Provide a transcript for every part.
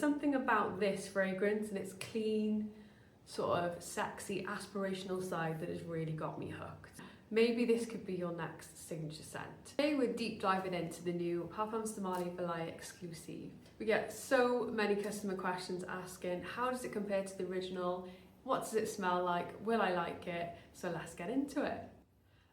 Something about this fragrance and its clean, sort of sexy, aspirational side that has really got me hooked. Maybe this could be your next signature scent. Today we're deep diving into the new Parfums Valaya Exclusif. We get so many customer questions asking, how does it compare to the original? What does it smell like? Will I like it? So let's get into it.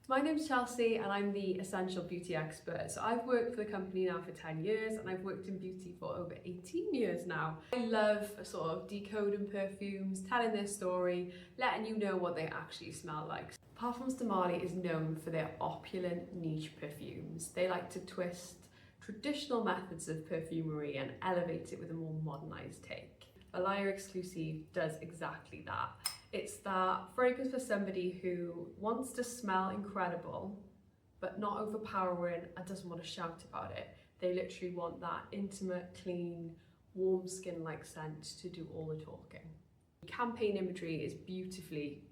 My name's Chelsea and I'm the Escentual beauty expert. So I've worked for the company now for 10 years and I've worked in beauty for over 18 years now. I love sort of decoding perfumes, telling their story, letting you know what they actually smell like. Parfums de Marly is known for their opulent niche perfumes. They like to twist traditional methods of perfumery and elevate it with a more modernized take. Valaya Exclusif does exactly that. It's that fragrance for somebody who wants to smell incredible, but not overpowering and doesn't want to shout about it. They literally want that intimate, clean, warm skin-like scent to do all the talking. The campaign imagery is beautifully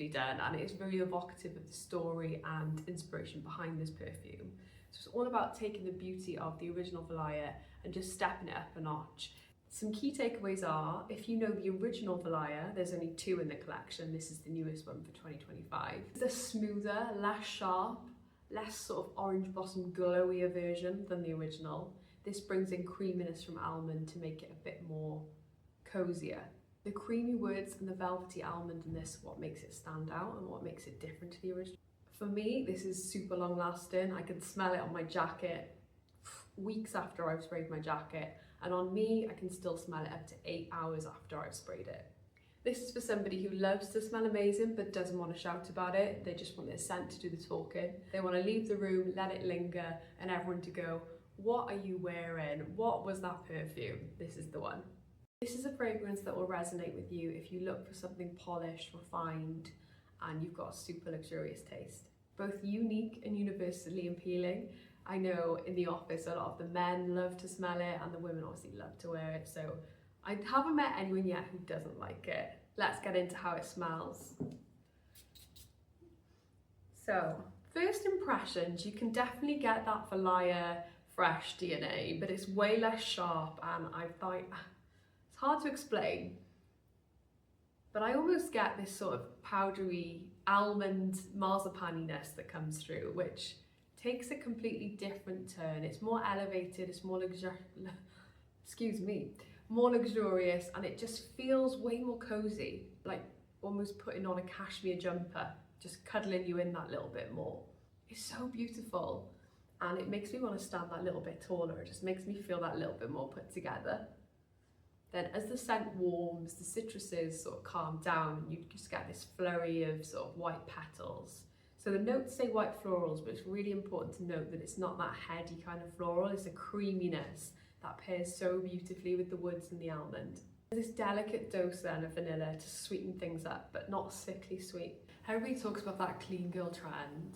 done, and it is very evocative of the story and inspiration behind this perfume. So it's all about taking the beauty of the original Valaya and just stepping it up a notch. Some key takeaways are, if you know the original Valaya, there's only 2 in the collection. This is the newest one for 2025. It's a smoother, less sharp, less sort of orange blossom glowier version than the original. This brings in creaminess from almond to make it a bit more cozier. The creamy woods and the velvety almond in this is what makes it stand out and what makes it different to the original. For me, this is super long lasting. I can smell it on my jacket weeks after I've sprayed my jacket. And on me, I can still smell it up to 8 hours after I've sprayed it. This is for somebody who loves to smell amazing but doesn't want to shout about it. They just want their scent to do the talking. They want to leave the room, let it linger, and everyone to go, what are you wearing? What was that perfume? This is the one. This is a fragrance that will resonate with you if you look for something polished, refined, and you've got a super luxurious taste. Both unique and universally appealing. I know in the office a lot of the men love to smell it and the women obviously love to wear it, so I haven't met anyone yet who doesn't like it. Let's get into how it smells. So, first impressions, you can definitely get that Valaya fresh DNA, but it's way less sharp, and I thought it's hard to explain, but I almost get this sort of powdery almond marzipaniness that comes through, which takes a completely different turn. It's more elevated, it's more more luxurious, and it just feels way more cozy, like almost putting on a cashmere jumper, just cuddling you in that little bit more. It's so beautiful, and it makes me want to stand that little bit taller. It just makes me feel that little bit more put together. Then as the scent warms, the citruses sort of calm down, and you just get this flurry of sort of white petals. So the notes say white florals, but it's really important to note that it's not that heady kind of floral. It's a creaminess that pairs so beautifully with the woods and the almond. There's this delicate dose then of vanilla to sweeten things up, but not sickly sweet. Everybody talks about that clean girl trend,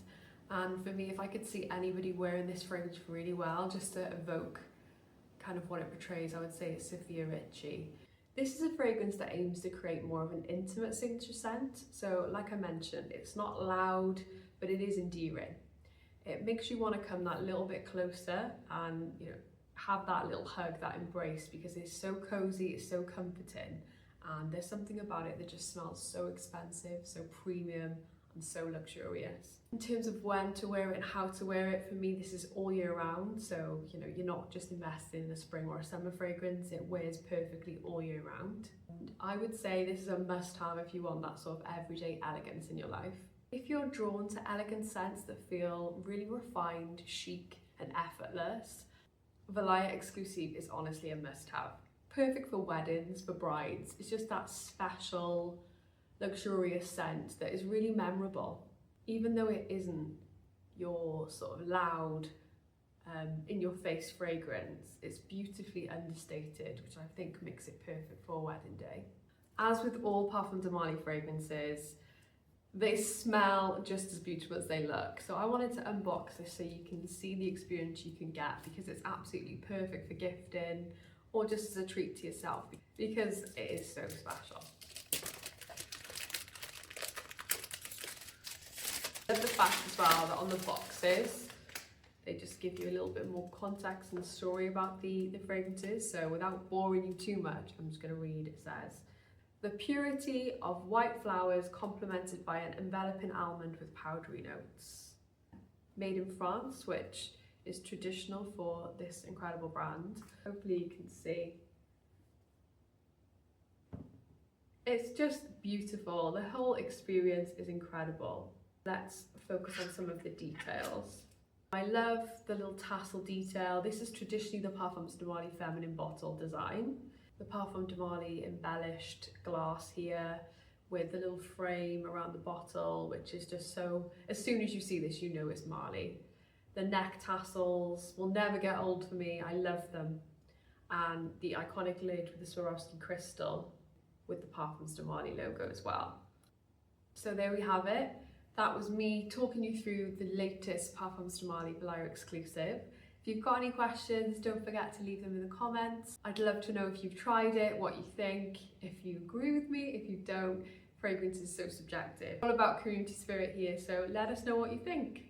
and for me, if I could see anybody wearing this fragrance really well, just to evoke kind of what it portrays, I would say it's Sophia Richie. This is a fragrance that aims to create more of an intimate signature scent. So like I mentioned, it's not loud, but it is endearing. It makes you want to come that little bit closer and, you know, have that little hug, that embrace, because it's so cozy, it's so comforting, and there's something about it that just smells so expensive, so premium, and so luxurious. In terms of when to wear it and how to wear it, for me this is all year round, so you know, you're not just investing in a spring or a summer fragrance, it wears perfectly all year round. And I would say this is a must-have if you want that sort of everyday elegance in your life. If you're drawn to elegant scents that feel really refined, chic and effortless, Valaya Exclusif is honestly a must-have. Perfect for weddings, for brides. It's just that special, luxurious scent that is really memorable. Even though it isn't your sort of loud, in-your-face fragrance, it's beautifully understated, which I think makes it perfect for a wedding day. As with all Parfum de Marly fragrances, they smell just as beautiful as they look. So I wanted to unbox this so you can see the experience you can get, because it's absolutely perfect for gifting or just as a treat to yourself, because it is so special. I love the fact as well that on the boxes They just give you a little bit more context and story about the fragrances. So without boring you too much, I'm just going to read. It says, the purity of white flowers complemented by an enveloping almond with powdery notes. Made in France, which is traditional for this incredible brand. Hopefully you can see. It's just beautiful. The whole experience is incredible. Let's focus on some of the details. I love the little tassel detail. This is traditionally the Parfums de Marly feminine bottle design. The Parfum de Marly embellished glass here with the little frame around the bottle, which is just so, as soon as you see this, you know it's Marly. The neck tassels will never get old for me. I love them. And the iconic lid with the Swarovski crystal with the Parfums de Marly logo as well. So there we have it. That was me talking you through the latest Parfums de Marly Valaya Exclusif. If you've got any questions, don't forget to leave them in the comments. I'd love to know if you've tried it, what you think, if you agree with me, if you don't. Fragrance is so subjective. All about community spirit here, so let us know what you think.